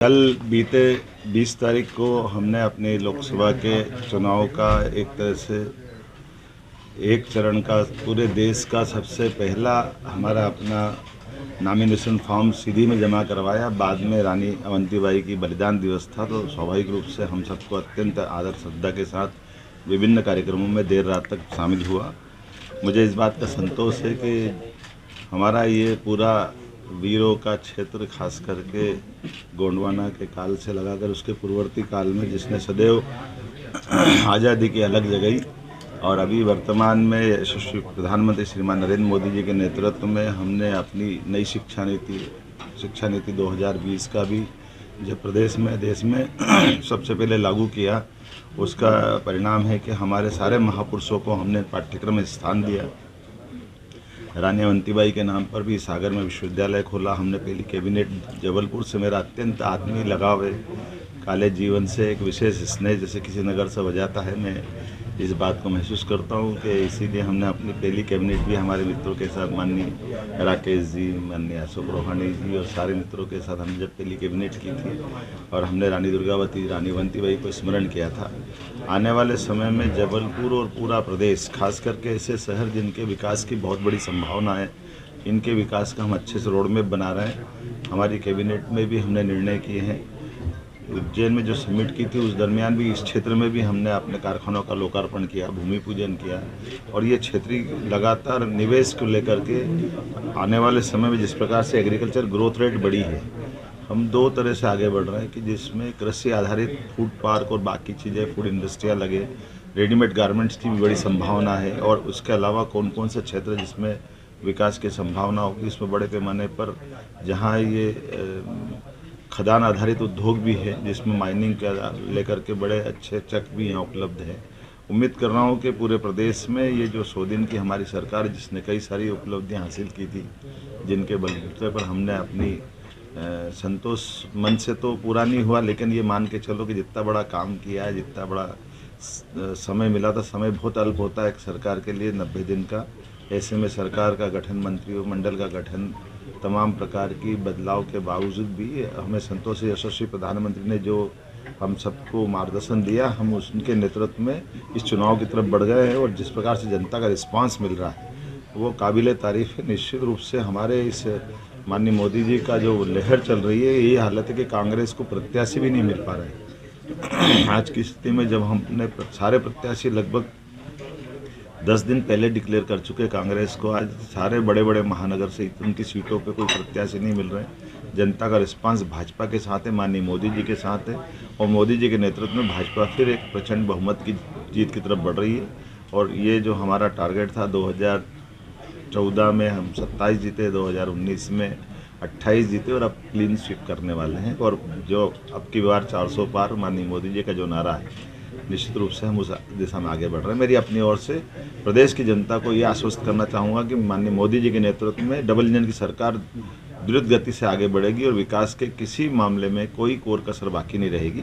कल बीते 20 तारीख को हमने अपने लोकसभा के चुनाव का एक तरह से एक चरण का पूरे देश का सबसे पहला हमारा अपना नॉमिनेशन फॉर्म सीधी में जमा करवाया। बाद में रानी अवंतीबाई की बलिदान दिवस था, तो स्वाभाविक रूप से हम सबको अत्यंत आदर श्रद्धा के साथ विभिन्न कार्यक्रमों में देर रात तक शामिल हुआ। मुझे इस बात का संतोष है कि हमारा ये पूरा वीरों का क्षेत्र, खास करके गोंडवाना के काल से लगाकर उसके पूर्ववर्ती काल में जिसने सदैव आज़ादी की अलग जगाई, और अभी वर्तमान में यशस्वी प्रधानमंत्री श्रीमान नरेंद्र मोदी जी के नेतृत्व में हमने अपनी नई शिक्षा नीति 2020 का भी जब प्रदेश में देश में सबसे पहले लागू किया, उसका परिणाम है कि हमारे सारे महापुरुषों को हमने पाठ्यक्रम में स्थान दिया। रानी अवंतीबाई के नाम पर भी सागर में विश्वविद्यालय खोला हमने। पहली कैबिनेट जबलपुर से मेरा अत्यंत आत्मीय लगाव है, कॉलेज जीवन से एक विशेष स्नेह जैसे किसी नगर से बजाता है। मैं इस बात को महसूस करता हूँ कि इसीलिए हमने अपनी पहली कैबिनेट भी हमारे मित्रों के साथ, माननीय राकेश जी, माननीय अशोक रोहानी जी और सारे मित्रों के साथ हमने जब पहली कैबिनेट की थी और हमने रानी दुर्गावती, रानी अवंतीबाई को स्मरण किया था। आने वाले समय में जबलपुर और पूरा प्रदेश, खास करके ऐसे शहर जिनके विकास की बहुत बड़ी संभावना है, इनके विकास का हम अच्छे से रोड मैप बना रहे हैं। हमारी कैबिनेट में भी हमने निर्णय किए हैं। उज्जैन में जो समिट की थी उस दरमियान भी इस क्षेत्र में भी हमने अपने कारखानों का लोकार्पण किया, भूमि पूजन किया, और ये क्षेत्रीय लगातार निवेश को लेकर के आने वाले समय में जिस प्रकार से एग्रीकल्चर ग्रोथ रेट बढ़ी है, हम दो तरह से आगे बढ़ रहे हैं कि जिसमें कृषि आधारित फूड पार्क और बाकी चीज़ें, फूड इंडस्ट्रियाँ लगे, रेडीमेड गारमेंट्स की भी बड़ी संभावना है, और उसके अलावा कौन कौन से क्षेत्र जिसमें विकास की संभावना होगी, इसमें बड़े पैमाने पर जहाँ ये खदान आधारित उद्योग भी है, जिसमें माइनिंग का लेकर के बड़े अच्छे चक भी यहाँ उपलब्ध है। उम्मीद कर रहा हूँ कि पूरे प्रदेश में ये जो 100 दिन की हमारी सरकार, जिसने कई सारी उपलब्धियाँ हासिल की थी, जिनके बलबूते पर हमने अपनी संतोष मन से तो पूरा नहीं हुआ, लेकिन ये मान के चलो कि जितना बड़ा काम किया है, जितना बड़ा समय मिला था, समय बहुत अल्प होता है एक सरकार के लिए, 90 दिन का। ऐसे में सरकार का गठन, मंत्रिमंडल का गठन, तमाम प्रकार की बदलाव के बावजूद भी हमें संतोष है। यशस्वी प्रधानमंत्री ने जो हम सबको मार्गदर्शन दिया, हम उनके नेतृत्व में इस चुनाव की तरफ बढ़ गए हैं, और जिस प्रकार से जनता का रिस्पांस मिल रहा है वो काबिले तारीफ है। निश्चित रूप से हमारे इस माननीय मोदी जी का जो लहर चल रही है, यही हालत है कि कांग्रेस को प्रत्याशी भी नहीं मिल पा रहे। आज की स्थिति में जब हमने सारे प्रत्याशी लगभग 10 दिन पहले डिक्लेयर कर चुके कांग्रेस को, आज सारे बड़े बड़े महानगर से उनकी सीटों पे कोई प्रत्याशी नहीं मिल रहे। जनता का रिस्पांस भाजपा के साथ है, माननीय मोदी जी के साथ है, और मोदी जी के नेतृत्व में भाजपा फिर एक प्रचंड बहुमत की जीत की तरफ बढ़ रही है। और ये जो हमारा टारगेट था 2014 में हम 27 जीते, 2019 में 28 जीते, और अब क्लीन स्वीप करने वाले हैं। और जो अब की बार 400 पार माननीय मोदी जी का जो नारा है, निश्चित रूप से हम उस दिशा में आगे बढ़ रहे हैं। मेरी अपनी ओर से प्रदेश की जनता को ये आश्वस्त करना चाहूँगा कि माननीय मोदी जी के नेतृत्व में डबल इंजन की सरकार द्रुत गति से आगे बढ़ेगी और विकास के किसी मामले में कोई कोर कसर बाकी नहीं रहेगी।